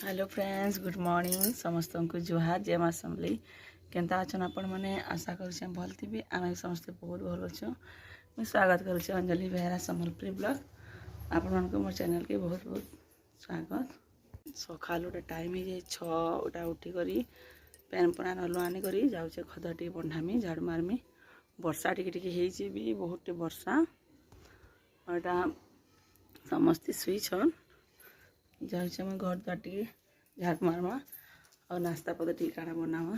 Hello friends, good morning समस्त को जुहार जय माँ समली केनता अच्छन आपण मैंने आशा कर भल थी आम समस्ते बहुत भल अच्छु। मुझे स्वागत करुच्चे अंजलि बेहरा सम्बलपुरी ब्लॉग आपण को मोर चैनल के बहुत बहुत स्वागत। सका टाइम हो जाए 6टा उठिक पैन पना नलु आनिक जाऊे खद टे बंधामी झाड़ू मारमी। वर्षा टी भी बहुत वर्षा और समस्ते शुईछन जाऊे मैं घर द्वार टी झाड़ मारमा और नाश्ता पद टी काना बनावा।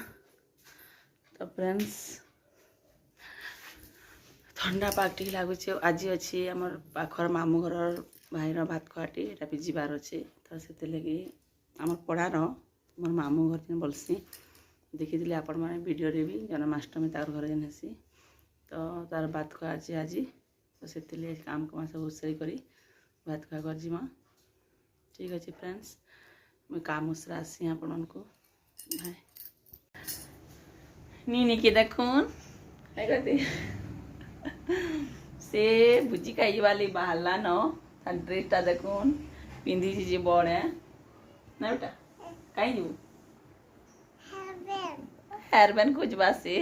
तो फ्रेंड्स ठंडा पाग टी लगुच आज अच्छी आम पाखर मामू घर भाईर भात खुआटी यहाँ भी जीवार अच्छे तो से लगे आम पढ़ार मोर मामू घर जेन बोलसी देखी आपण मैंने वीडियो भी जन्माष्टमी तार घर जेन हेसी तो तार भात खुआ अच्छे आज तो से काम कमा सब उसरी कर भात खुआ कर जीमा। ठीक अच्छे फ्रेंड्स मैं काम उसरा आसी आपण को भाई नी के देखून से भुजी खाई वाली बाहरला न तार ड्रेसटा देखून पिंधि जी बड़े ना बेटा कहीं जीव हेयर बैंड खोजबा से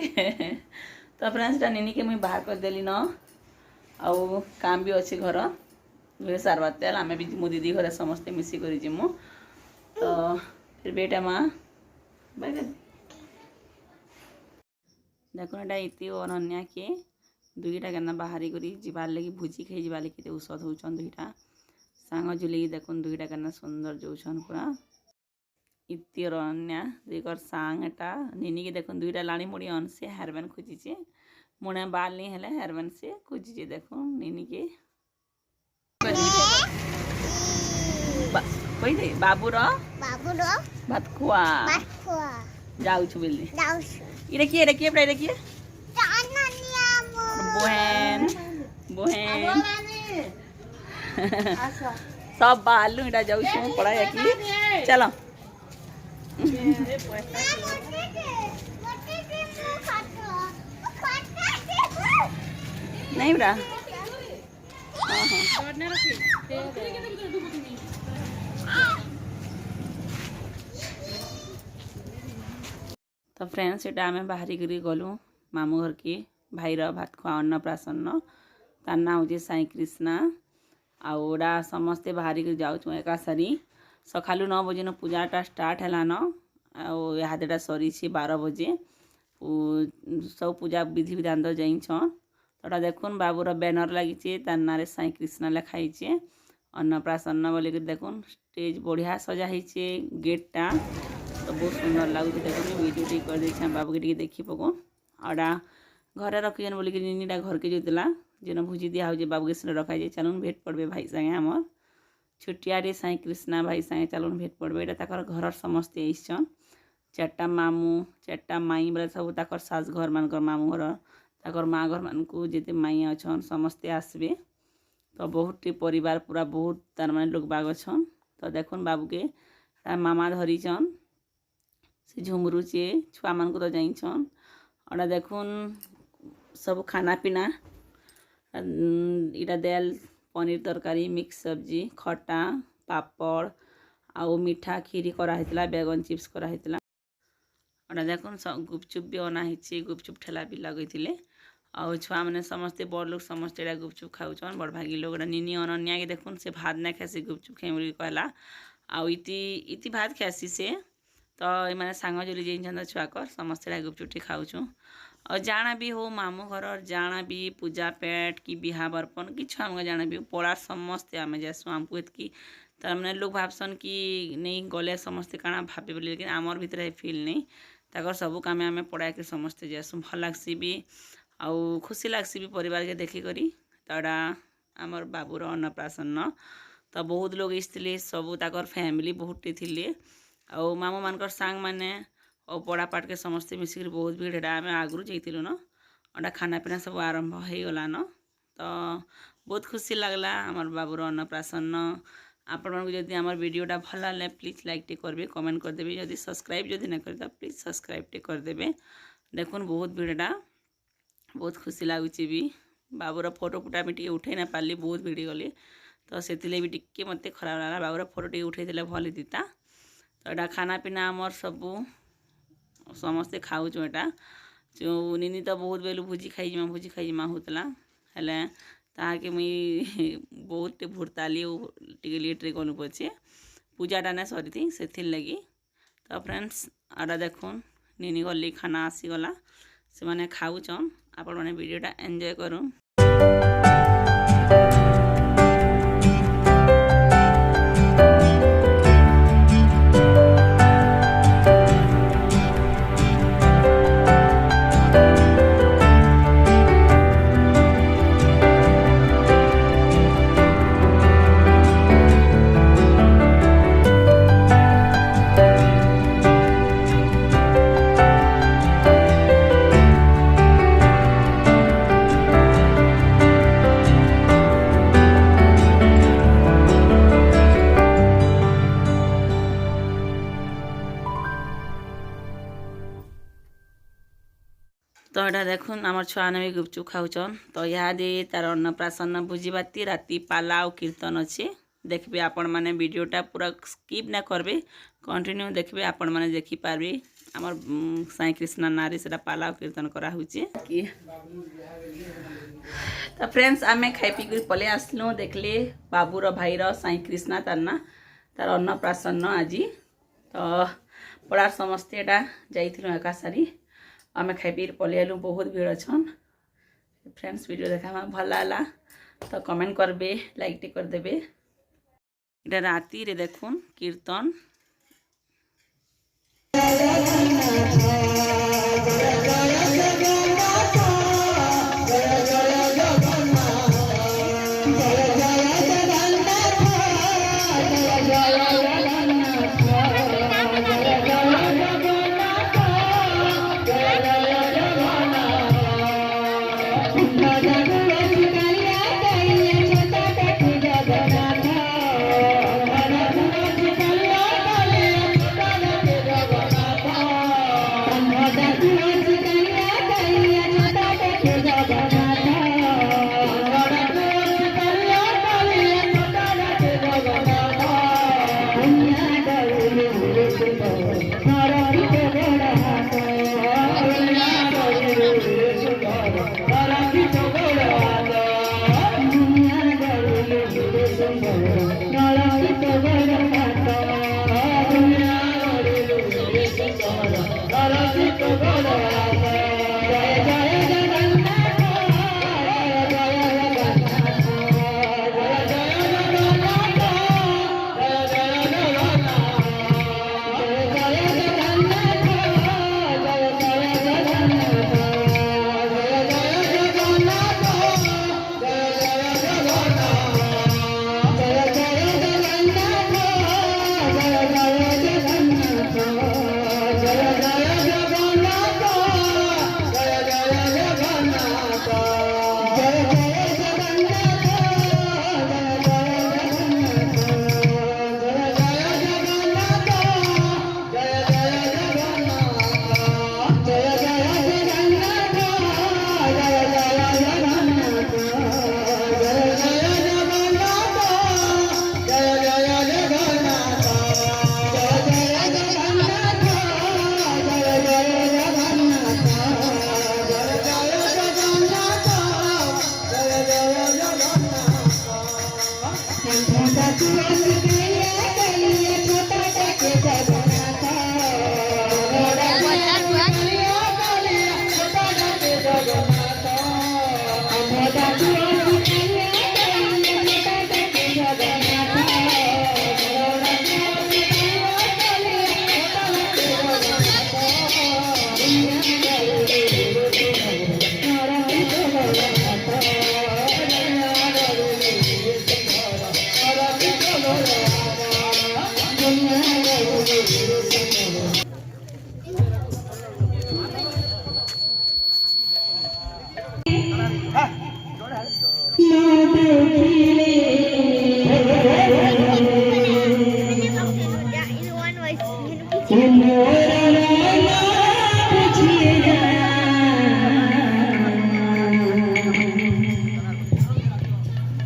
तो फ्रेंड्स नीनी के मुझे बाहर कर देली न आउ काम भी अच्छे घर घरे सारवा तेल आम भी मो दीदी घरे समस्ते मिसिक जीमु। तो फिर बेटा माँ देखो एटा इति अनन्या के दुईटा केना बाहरी करी जीवार लगी भुजी खाई जीवार लगी औषध होचन दुईटा सांग झुली देखुन दुईटा केना सुंदर जोछन पूरा इति अनन्या दुईकर सांग एटा नीनी के देखुन दुईटा लाणी मुड़ी अन से हेयरबैंड खोजिचे मुणे बाल नहीं हेले हेयरबैंड से खोजिचे देखुन नीनी के कोई दे बाबूर भात खुआ जाऊ छु बेली इरे किए बड़ा किए बहन सब बालू इटा जाऊ छु पढ़ा कि चलो नहीं बड़ा तो फ्रेंड्स एटा आम बाहरी करी गलु मामू घर के भाईर भात खुआ अन्नप्राशन तार ना हूँ साई कृष्णा आउरा समस्ते बाहरी कर जाऊँ एका सारी सका 9 बजे न पूजाटा स्टार्ट है न आदेटा सरी 12 बजे सब पूजा विधि विधान तो जाइछन तोटा देखुन बाबूर बैनर लगी तार ना साई कृष्णा लिखाई अन्नप्राशन बोलिक देखुन स्टेज बढ़िया सजा है गेटा तो बहुत सुंदर लगुच देखो वीडियो टी कर दे बाबू के देखी पकन आड़ा घरे रखीन बोलिक नीनीटा घर के जोला जेन भुजी दिया हो बाबू के साथ रखाई चलून भेट पड़े भाई संगे आमर छुटिया साई कृष्णा भाई संगे चलून भेट पड़े यहाँ घर समस्ते आईछन 4टा मामू 4टा माई बोले सब तक सास घर मान मामू घर माँ घर मान को जिते माई अच्छन समस्ते आसबे तो बहुत परिवार पूरा बहुत तार माने लोग बाग अच्छन तो देखुन बाबू के मामा धरीचन से झुमरुचे छुआ मान को तो जाइछन और देखुन सब खाना पीना इटा दाल पनीर तरकारी मिक्स सब्जी खटा पापड़ आउ मीठा खीरी कराइला बैगन चिप्स कराइला और देखुन गुपचुप भी अना है गुपचुप ठेला भी लगे आउ छुआ मैंने समस्ते बड़ लोग समस्ते गुपचुप खाऊन बड़ भागी लोग नीनी अनन्या के देखुन से भात ना खासी गुपचुप खाई बोल कहला आउ इति भात खासी से तो ये सांग जुली जाइन छुआकर समस्ते गुपचुपटी खाऊँ और जाना भी हो मामू घर जाना भी पूजा पेट कि बिहा बर्पण कि छुआ जाना भी पड़ा समस्ते आम जासु आमको एतकी तार मैंने लोग भावसन कि नहीं गले समस्ते काଣା भावे बोली लेकिन आमर भितर फिल नहीं ताकर सबू काम आम पड़ा के समस्ते जासु भल लगसी भी आउ खुशी लगसी भी परिवार के देखिकी तड़ा आमर बाबूर अन्नप्राशन तो बहुत लोग इसलिए सबू ताकर फैमिली बहुत थी आउ मामू मानकर सांग माने और पड़ा पाट के समस्ते मिसिक बहुत भीड़ आम आगु जाइलु न और खाना पीना सब आरंभ हो गला न तो बहुत खुशी लगला आमर बाबूर अन्नप्राशन आपण मानक जदि आमर वीडियोटा भल लगे प्लीज लाइक टे करबे कमेंट करदेबे जदि सब्सक्राइब जदि ना कर प्लीज सब्सक्राइब टे करदेबे देखुन बहुत भीड़टा बहुत खुशी लगुच भी बाबूर फोटो फुटा भी उठे ना पार्ली बहुत भिड़ी गली तो से भी टिके मत खराब लगा बाबूर फोटो टे उठे भल दीता तो यहाँ खाना पीना आमर सबू समस्ते खाऊँ एटा जो निनी तो बहुत बेलू भोजी खाई होता हेले ताके मुई बहुत भुरताली टे लेट्रे गलु पचे पूजाटा ना सरी थी से लगी। तो फ्रेंड्स आड़ा देखुन निनी गली खाना आसीगला से मैंने खाऊन आपण मैंने वीडियोटा एंजॉय करूँ। तो यहाँ देखुन आम छुआ भी गुपचुप खाऊन। तो इहादे तार अन्नप्राशन भोजीभाती राति पाला और कीर्तन अच्छे देखिए आपण मैंने वीडियोटा पूरा स्किप ना करबे कंटिन्यू देखिए आपण मैंने देखिपारे आमर साई कृष्णा नारी से पाला और कीर्तन कराऊे कि तो फ्रेंड्स आम खाई पी पले आसलु देखले बाबूर भाईर साई कृष्णा तार ना तार अन्नप्राशन आज तो पड़ार समस्ते एटा जाइलु एका सारी आम खाई पी पलि आलु बहुत भीड़ अच्छन। फ्रेंड्स वीडियो देखा भल लगा तो कमेंट करबे लाइक टे करदेबे। इटा राति रे देखुन कीर्तन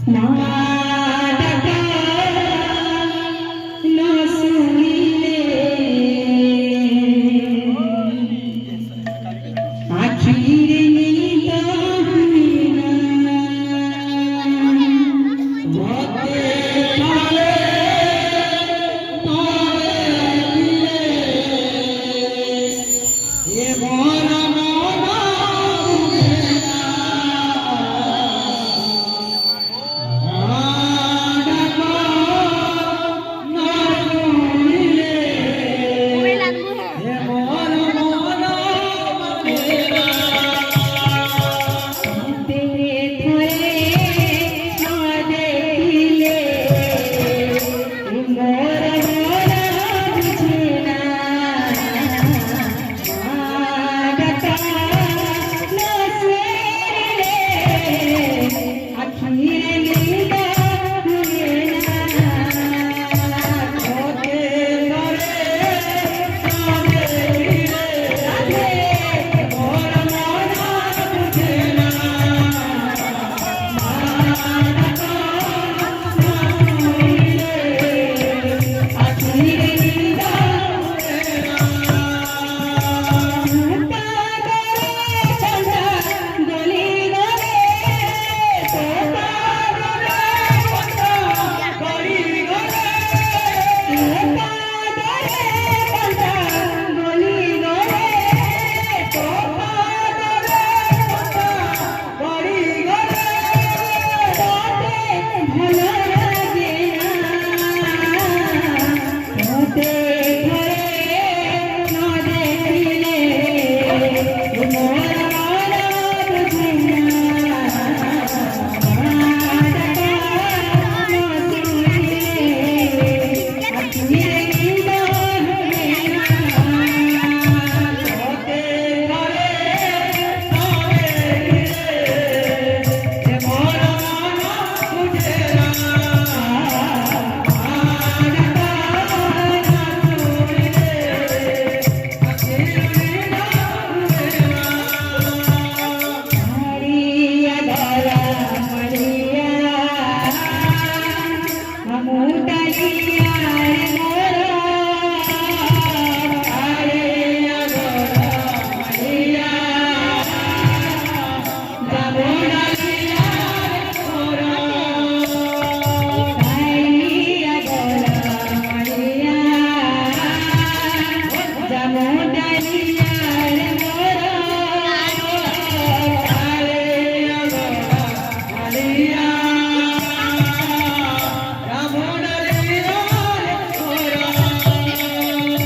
No.